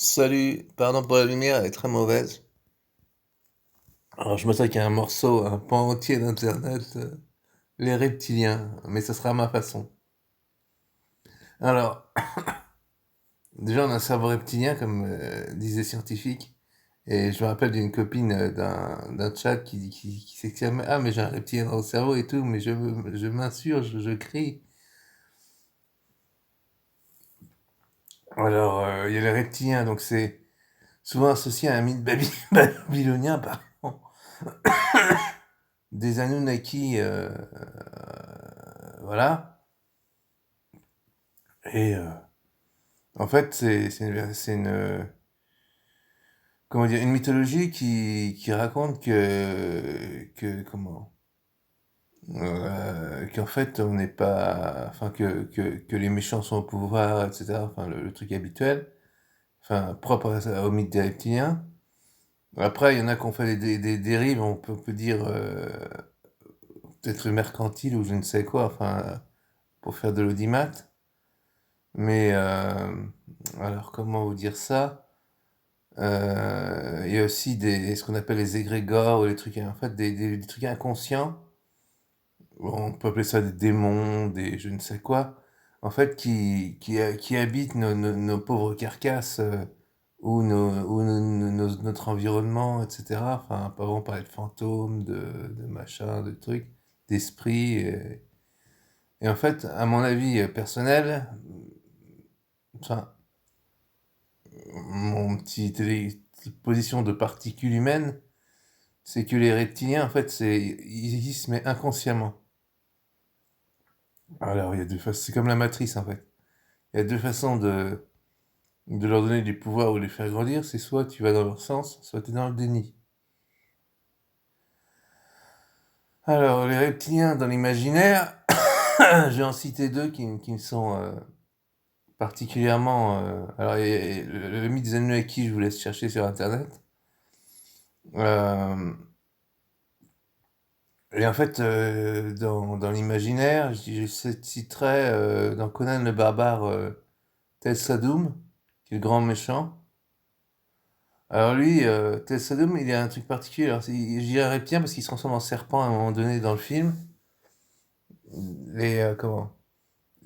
Salut, pardon pour la lumière, elle est très mauvaise. Alors je m'attaque à un morceau, un pan entier d'internet, les reptiliens, mais ça sera à ma façon. Alors, déjà on a un cerveau reptilien, comme disent les scientifiques, et je me rappelle d'une copine d'un chat qui s'exclame: «Ah mais j'ai un reptilien dans le cerveau et tout, mais je m'insurge, je crie.» Alors, il y a les reptiliens, donc c'est souvent associé à un mythe babylonien, pardon, des Anunnaki, voilà. Et en fait, comment dire, une mythologie qui raconte qu'en fait, on n'est pas, enfin, que les méchants sont au pouvoir, etc. Enfin, le truc habituel, enfin, propre au mythe des reptiliens. Après, il y en a qui ont fait des dérives, on peut dire, peut-être mercantile ou je ne sais quoi, enfin, pour faire de l'audimat. Mais, alors, comment vous dire ça? Il y a aussi ce qu'on appelle les égrégores ou les trucs, en fait, des trucs inconscients. On peut appeler ça des démons, des je ne sais quoi. En fait, qui habitent nos pauvres carcasses, ou notre environnement, etc. Enfin, pas vraiment parler de fantômes, de machins, de trucs, d'esprits. Et en fait, à mon avis personnel, enfin, mon position de particule humaine, c'est que les reptiliens, en fait, ils existent, mais inconsciemment. Alors, il y a deux façons, c'est comme la matrice, en fait. Il y a deux façons de leur donner du pouvoir ou de les faire grandir, c'est soit tu vas dans leur sens, soit tu es dans le déni. Alors, les reptiliens dans l'imaginaire, je vais en citer deux qui me sont particulièrement... alors, le mythe des Anunnaki, je vous laisse chercher sur Internet. Euh, et en fait, dans l'imaginaire, je citerai dans Conan le barbare, Tel Sadoum, qui est le grand méchant. Alors lui, Tel Sadoum, il a un truc particulier. Alors, je dirais reptilien parce qu'il se transforme en serpent à un moment donné dans le film. Comment?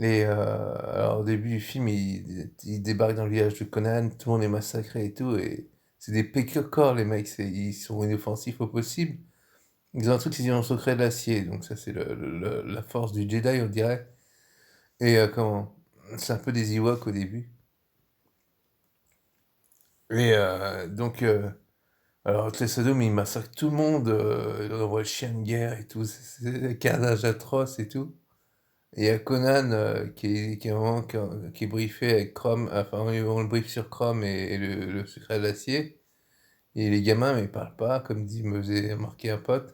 Alors au début du film, il débarque dans le village de Conan, tout le monde est massacré et tout, et c'est des pécores les mecs, ils sont inoffensifs au possible. Ils ont un truc, ils ont le secret de l'acier, donc ça c'est la force du Jedi, on dirait. Et c'est un peu des Ewoks au début. Et donc, alors Sodome, il massacre tout le monde, il envoie le chien de guerre et tout, c'est un carnage atroce et tout. Et il y a Conan qui est, un moment, qui est briefé avec Chrome, enfin on le brief sur Chrome et le secret de l'acier. Et les gamins, mais ils parlent pas, comme dit, me faisait remarquer un pote.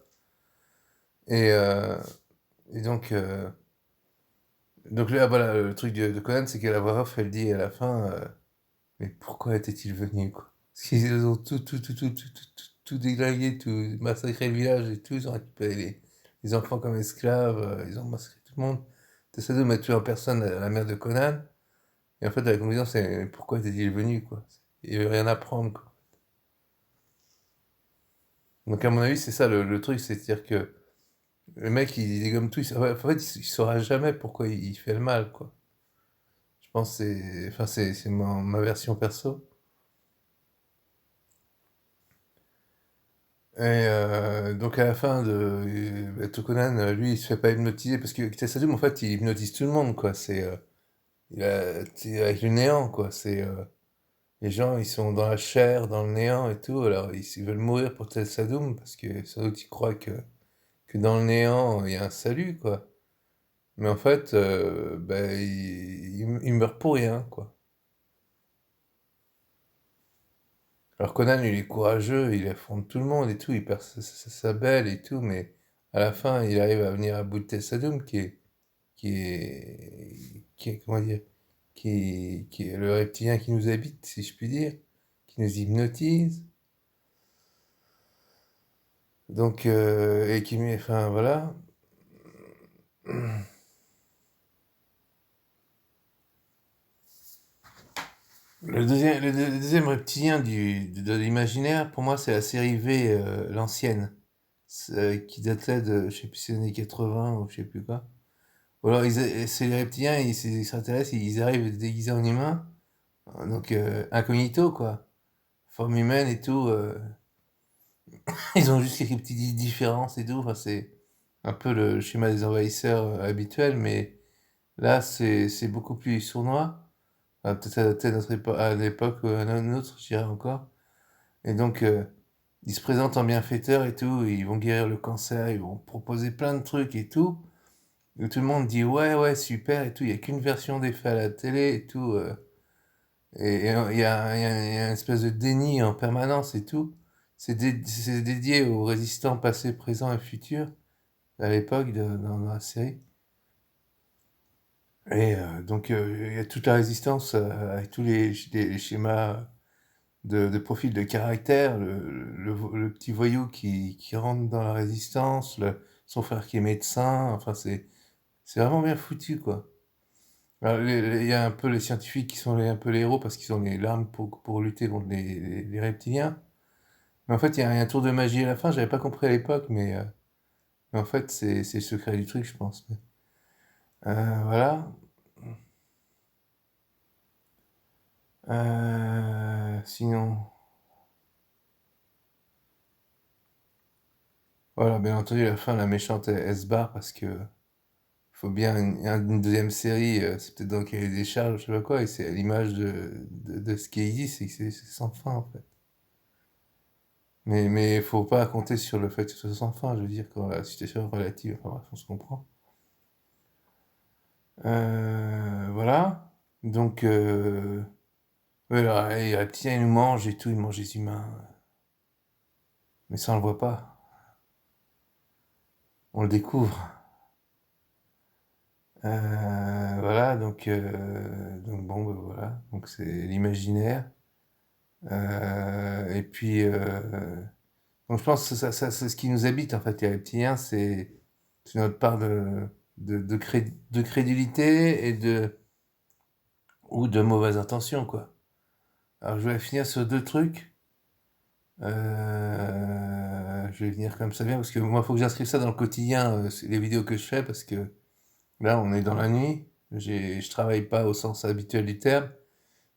Et, euh, et donc là, voilà, le truc de Conan, c'est que la voix off, elle dit à la fin, mais pourquoi était-il venu, quoi? Parce qu'ils ont tout déglingué, tout massacré le village et tout, ils ont récupéré les enfants comme esclaves, ils ont massacré tout le monde. T'essaies de mettre tuer en personne la mère de Conan, et en fait, la conclusion, c'est mais pourquoi était-il venu, quoi? Il n'y avait rien à prendre, quoi. Donc, à mon avis, c'est ça le truc, c'est-à-dire que le mec, il dégomme tout, en fait, il saura jamais pourquoi il fait le mal, quoi. Je pense que enfin, c'est ma version perso. Et donc à la fin Tokonan, lui, il se fait pas hypnotiser parce que Kitasadum, en fait, il hypnotise tout le monde, quoi. C'est avec le néant, quoi. Les gens, ils sont dans la chair, dans le néant et tout. Alors, ils veulent mourir pour Sadoum parce que sans doute ils croient que dans le néant, il y a un salut, quoi. Mais en fait, ben, il meurt pour rien, quoi. Alors Conan, il est courageux, il affronte tout le monde et tout, il perd sa belle et tout, mais à la fin, il arrive à venir à bout de Tessadum, comment dire, qui est le reptilien qui nous habite, si je puis dire, qui nous hypnotise. Donc, et qui met, enfin voilà. Le deuxième reptilien de l'imaginaire, pour moi, c'est la série V, l'ancienne, qui datait de, je sais plus si c'est les années 80 ou je sais plus quoi. Ou alors, c'est les reptiliens, ces extraterrestres, ils arrivent déguisés en humains, donc incognito, quoi. Forme humaine et tout. Ils ont juste quelques petites différences et tout. Enfin, c'est un peu le schéma des envahisseurs habituel, mais là, c'est beaucoup plus sournois. Peut-être adapté à l'époque ou à une autre, je dirais encore. Et donc, ils se présentent en bienfaiteurs et tout, ils vont guérir le cancer, ils vont proposer plein de trucs et tout. Et tout le monde dit ouais, ouais, super et tout. Il n'y a qu'une version des faits à la télé et tout. Et il y a une espèce de déni en permanence et tout. C'est dédié aux résistants passés, présents et futurs à l'époque dans la série. Et donc, il y a toute la résistance avec tous les schémas de profil de caractère, le petit voyou qui rentre dans la résistance, son frère qui est médecin, enfin c'est vraiment bien foutu quoi. Alors, il y a un peu les scientifiques qui sont un peu les héros parce qu'ils ont l'arme pour lutter contre les reptiliens. Mais en fait, il y a un tour de magie à la fin, j'avais pas compris à l'époque, mais en fait, c'est le secret du truc, je pense. Voilà. Sinon, voilà, bien entendu, à la fin, la méchante, elle se barre parce que faut bien une deuxième série, c'est peut-être dans le cahier des charges, je sais pas quoi, et c'est à l'image de ce qui existe, c'est que c'est sans fin, en fait. Mais faut pas compter sur le fait que ce soit sans fin, je veux dire, quand la situation est relative, enfin bref, on se comprend. Voilà. Donc, voilà, et tiens, il nous mange et tout, il mange les humains. Mais ça, on le voit pas. On le découvre. Voilà, donc bon, ben voilà. Donc c'est l'imaginaire. Et puis, donc je pense que c'est ce qui nous habite, en fait, les reptiliens, c'est notre part de crédulité ou de mauvaise intention, quoi. Alors je vais finir sur deux trucs. Je vais venir comme ça vient, parce que moi, il faut que j'inscrive ça dans le quotidien, les vidéos que je fais, parce que là, on est dans la nuit. Je travaille pas au sens habituel du terme.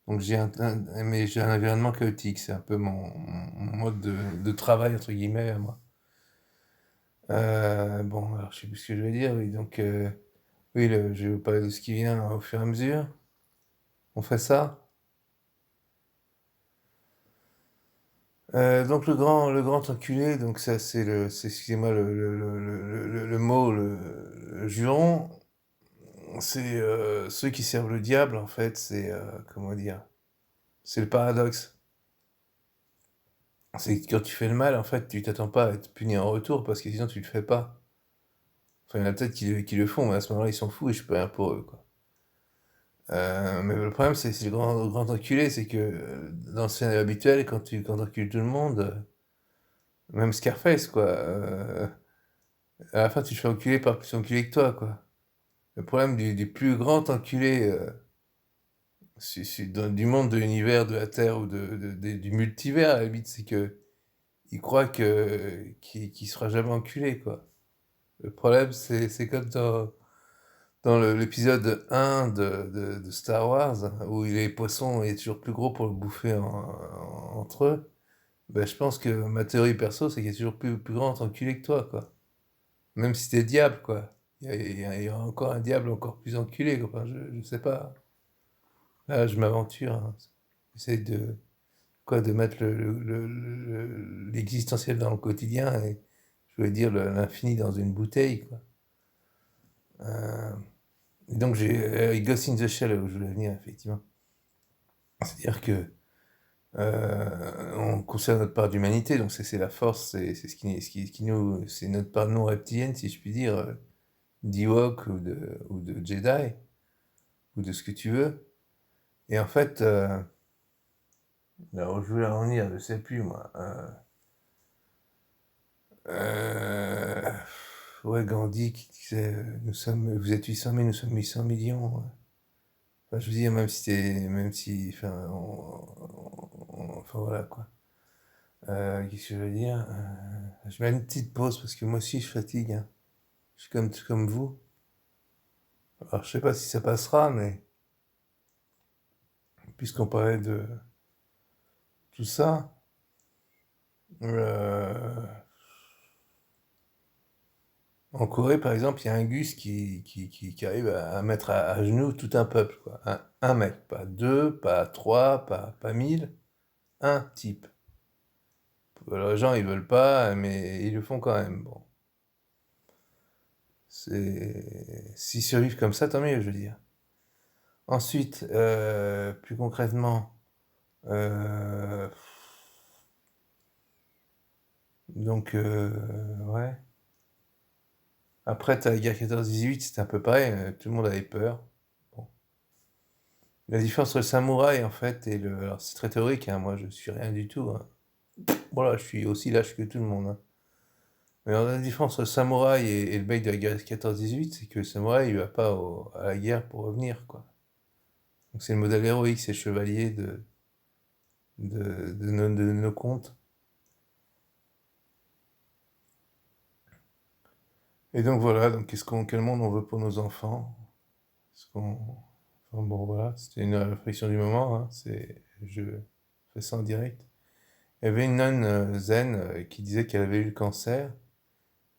Donc mais j'ai un environnement chaotique, c'est un peu mon mode de travail, entre guillemets, à moi. Bon, alors je sais plus ce que je vais dire, oui, donc oui, je vais vous parler de ce qui vient au fur et à mesure. On fait ça. Donc le grand enculé, donc ça excusez-moi le mot, le juron, c'est ceux qui servent le diable, en fait, comment dire, c'est le paradoxe. C'est que quand tu fais le mal, en fait, tu t'attends pas à être puni en retour parce que sinon tu le fais pas. Enfin, il y en a peut-être qui le font, mais à ce moment-là, ils s'en foutent et je peux rien pour eux, quoi. Mais le problème, c'est le grand enculé, c'est que dans le scénario habituel, quand t'encules tout le monde, même Scarface, quoi, à la fin, tu te fais enculer par plus enculé que toi, quoi. Le problème du plus grand enculé du monde, de l'univers, de la Terre ou du multivers, à la limite, c'est que il croit qu'il sera jamais enculé, quoi. Le problème, c'est comme dans l'épisode 1 de Star Wars, où les poissons est toujours plus gros pour le bouffer entre eux, ben, je pense que ma théorie perso, c'est qu'il y a toujours plus grand enculé que toi, quoi. Même si t'es diable, quoi. Il y a encore un diable encore plus enculé, quoi. Enfin, je sais pas. Là, je m'aventure, hein. J'essaie de mettre l'existentiel dans le quotidien et, je veux dire, l'infini dans une bouteille, quoi. Euh, et donc, j'ai Ghost in the Shell où je voulais venir, effectivement. C'est-à-dire que on conserve notre part d'humanité, donc c'est la force, c'est ce qui nous, c'est notre part non reptilienne, si je puis dire, d'Ewok ou de Jedi, ou de ce que tu veux. Et en fait, là où je voulais en venir, je sais plus moi. Euh, ouais, Gandhi qui disait, vous êtes 800 000, nous sommes 800 millions. Enfin, je veux dire, même si, enfin, enfin voilà quoi. Qu'est-ce que je veux dire? Je mets une petite pause parce que moi aussi je fatigue, hein. Je suis comme vous. Alors je sais pas si ça passera, mais puisqu'on parlait de tout ça, euh, en Corée par exemple, il y a un Gus qui arrive à mettre à genoux tout un peuple, quoi. Un mec, pas deux, pas trois, pas 1000, un type. Alors, les gens ils veulent pas, mais ils le font quand même. Bon, s'ils survivent comme ça, tant mieux, je veux dire. Ensuite, plus concrètement, euh, donc ouais. Après, t'as la guerre 14-18, c'était un peu pareil, tout le monde avait peur. Bon. La différence entre le samouraï, en fait, et le... Alors, c'est très théorique, hein, moi, je suis rien du tout, hein. Voilà, je suis aussi lâche que tout le monde, hein. Mais alors, la différence entre le samouraï et le mec de la guerre 14-18, c'est que le samouraï, il va pas à la guerre pour revenir, quoi. Donc, c'est le modèle héroïque, c'est le chevalier de nos contes. Et donc, voilà, donc, quel monde on veut pour nos enfants? Est-ce qu'on... Enfin, bon, voilà, c'était une réflexion du moment, hein, je fais ça en direct. Il y avait une nonne zen qui disait qu'elle avait eu le cancer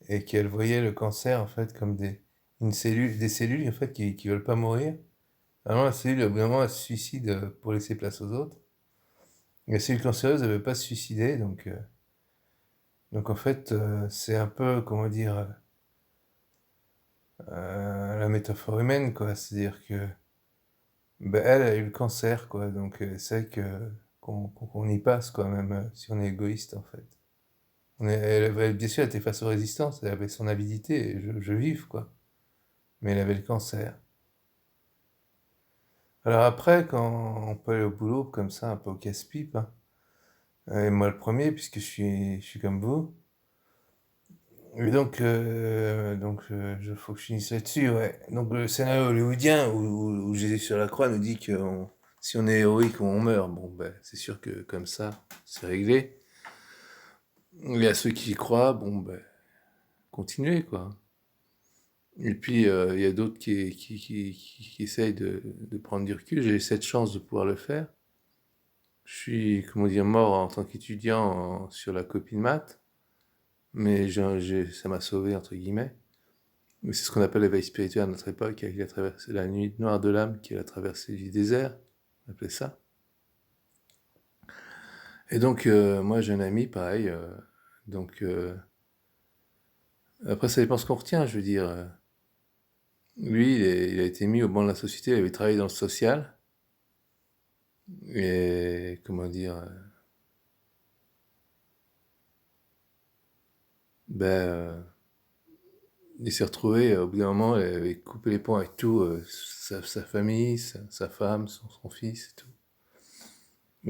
et qu'elle voyait le cancer en fait comme des cellules en fait qui veulent pas mourir. Alors la cellule, au bout d'un moment, elle se suicide pour laisser place aux autres. Et la cellule cancéreuse, elle veut pas se suicider, donc en fait, c'est un peu, comment dire, la métaphore humaine, quoi. C'est-à-dire que ben, elle a eu le cancer, quoi, donc c'est que qu'on y passe, quoi, même si on est égoïste, en fait. Bien sûr, elle était face aux résistances, elle avait son avidité, et je vive, quoi. Mais elle avait le cancer. Alors après, quand on peut aller au boulot comme ça, un peu au casse-pipe, hein, et moi le premier, puisque je suis comme vous, et faut que je finisse là-dessus, ouais. Donc le scénario hollywoodien où Jésus sur la croix nous dit que si on est héroïque, on meurt. Bon, ben, c'est sûr que comme ça, c'est réglé. Et à ceux qui y croient, bon, ben, continuez, quoi. Et puis, il y a d'autres qui essayent de prendre du recul. J'ai eu cette chance de pouvoir le faire. Je suis, comment dire, mort en tant qu'étudiant sur la copie de maths, mais ça m'a sauvé, entre guillemets. Mais c'est ce qu'on appelle l'éveil spirituel à notre époque, avec la nuit noire de l'âme, qui est la traversée du désert, on appelait ça. Et donc, moi, j'ai un ami, pareil. Donc, après, ça dépend ce qu'on retient, je veux dire. Lui, il a été mis au banc de la société, il avait travaillé dans le social. Et comment dire, ben, il s'est retrouvé, au bout d'un moment, il avait coupé les ponts avec tout, sa famille, sa femme, son fils et tout.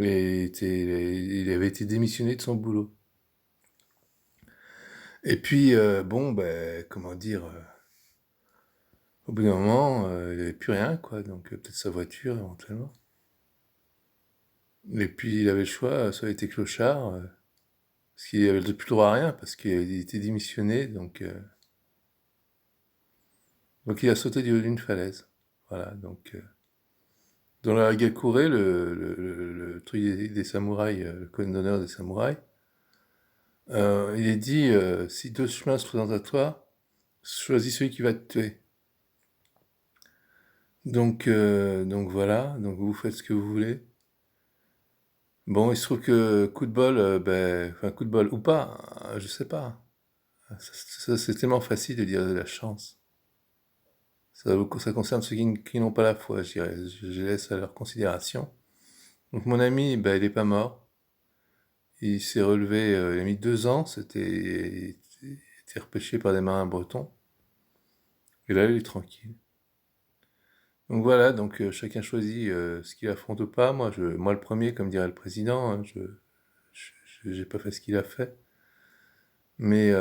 Et il avait été démissionné de son boulot. Et puis, bon, ben, comment dire, au bout d'un moment, il n'avait plus rien, quoi, donc peut-être sa voiture éventuellement. Et puis il avait le choix, soit il était clochard, parce qu'il avait plus le droit à rien, parce qu'il était démissionné, donc il a sauté du haut d'une falaise. Voilà, donc dans la Hagakure, le truc des samouraïs, le code d'honneur des samouraïs, il est dit si deux chemins se présentent à toi, choisis celui qui va te tuer. Donc voilà, donc vous faites ce que vous voulez. Bon, il se trouve que coup de bol, ben, enfin coup de bol ou pas, je sais pas. C'est tellement facile de dire de la chance. Ça concerne ceux qui n'ont pas la foi, je dirais. Je laisse à leur considération. Donc mon ami, ben, il n'est pas mort. Il s'est relevé, il a mis 2 ans, il était repêché par des marins bretons. Et là, il est tranquille. Donc voilà, donc chacun choisit ce qu'il affronte ou pas. Moi le premier, comme dirait le président, hein, j'ai pas fait ce qu'il a fait. Mais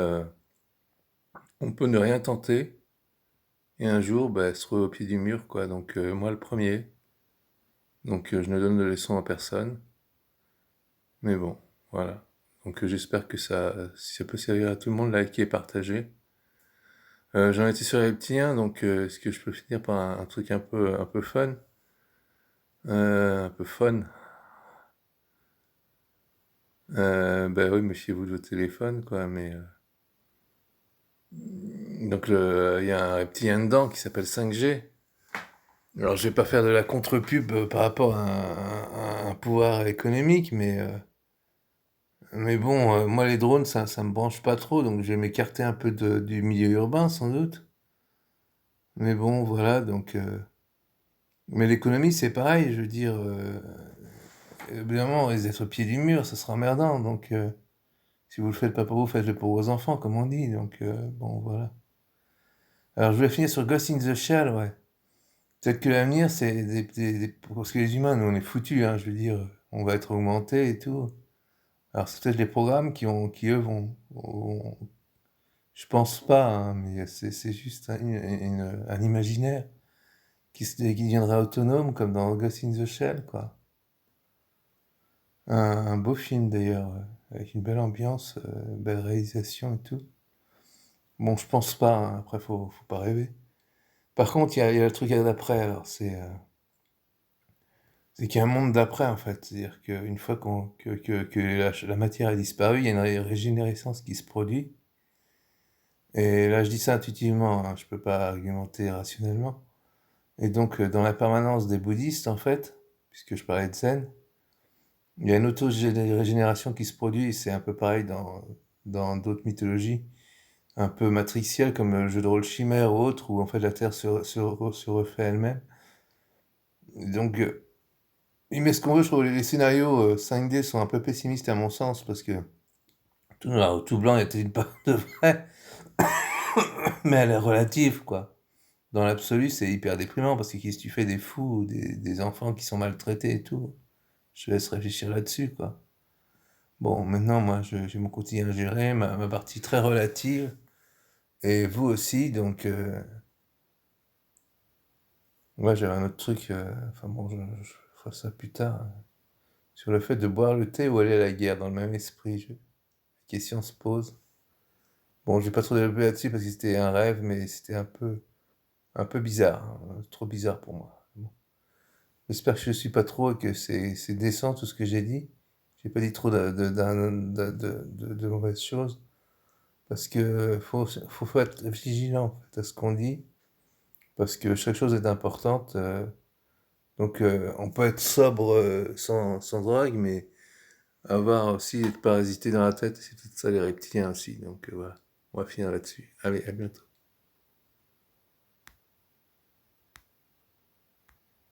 on peut ne rien tenter et un jour bah, se retrouver au pied du mur, quoi. Donc moi le premier. Donc je ne donne de leçons à personne. Mais bon, voilà. Donc j'espère que si ça peut servir à tout le monde, likez et partagez. J'en étais sur les reptiliens, donc est-ce que je peux finir par un truc un peu fun? Un peu fun. Bah oui, méfiez-vous de votre téléphone, quoi, mais... Donc il y a un reptilien dedans qui s'appelle 5G. Alors je vais pas faire de la contre-pub par rapport à un pouvoir économique, mais bon, moi les drones, ça me branche pas trop, donc je vais m'écarter un peu du milieu urbain, sans doute. Mais bon, voilà, donc... Mais l'économie, c'est pareil, je veux dire... évidemment, on risque d'être au pied du mur, ça sera emmerdant, donc... si vous le faites pas pour vous, faites-le pour vos enfants, comme on dit, donc... bon, voilà. Alors je vais finir sur Ghost in the Shell, ouais. Peut-être que l'avenir, c'est parce que les humains, nous, on est foutus, hein, je veux dire, on va être augmentés et tout. Alors c'est peut-être les programmes qui eux, je pense pas, hein, mais c'est juste un imaginaire qui deviendra autonome, comme dans Ghost in the Shell, quoi. Un beau film, d'ailleurs, avec une belle ambiance, belle réalisation et tout. Bon, je pense pas, hein, après, faut pas rêver. Par contre, il y a le truc d'après, alors, c'est qu'il y a un monde d'après, en fait. C'est-à-dire qu'une fois que la matière a disparu, il y a une régénérescence qui se produit. Et là, je dis ça intuitivement, hein, je peux pas argumenter rationnellement. Et donc, dans la permanence des bouddhistes, en fait, puisque je parlais de zen, il y a une auto-régénération qui se produit, et c'est un peu pareil dans d'autres mythologies, un peu matricielles, comme le jeu de rôle Chimère ou autre, où en fait la Terre se refait elle-même. Donc, mais ce qu'on veut, je trouve, les scénarios 5D sont un peu pessimistes à mon sens, parce que tout noir ou tout blanc est une part de vrai, mais elle est relative, quoi. Dans l'absolu, c'est hyper déprimant, parce que si tu fais des fous, ou des enfants qui sont maltraités et tout, je laisse réfléchir là-dessus, quoi. Bon, maintenant, moi, j'ai mon quotidien à gérer, ma partie très relative, et vous aussi, donc... moi, j'avais un autre truc, enfin bon, je ferai ça plus tard, sur le fait de boire le thé ou aller à la guerre, dans le même esprit, la question se pose. Bon, je vais pas trop développer là-dessus parce que c'était un rêve, mais c'était un peu bizarre, hein, trop bizarre pour moi. Bon. J'espère que je ne suis pas trop et que c'est décent tout ce que j'ai dit. J'ai pas dit trop de mauvaises choses parce que faut être vigilant en fait, à ce qu'on dit parce que chaque chose est importante. Donc on peut être sobre sans drogue, mais avoir aussi être parasité dans la tête, c'est tout ça les reptiliens aussi. Donc voilà, on va finir là-dessus. Allez, à bientôt.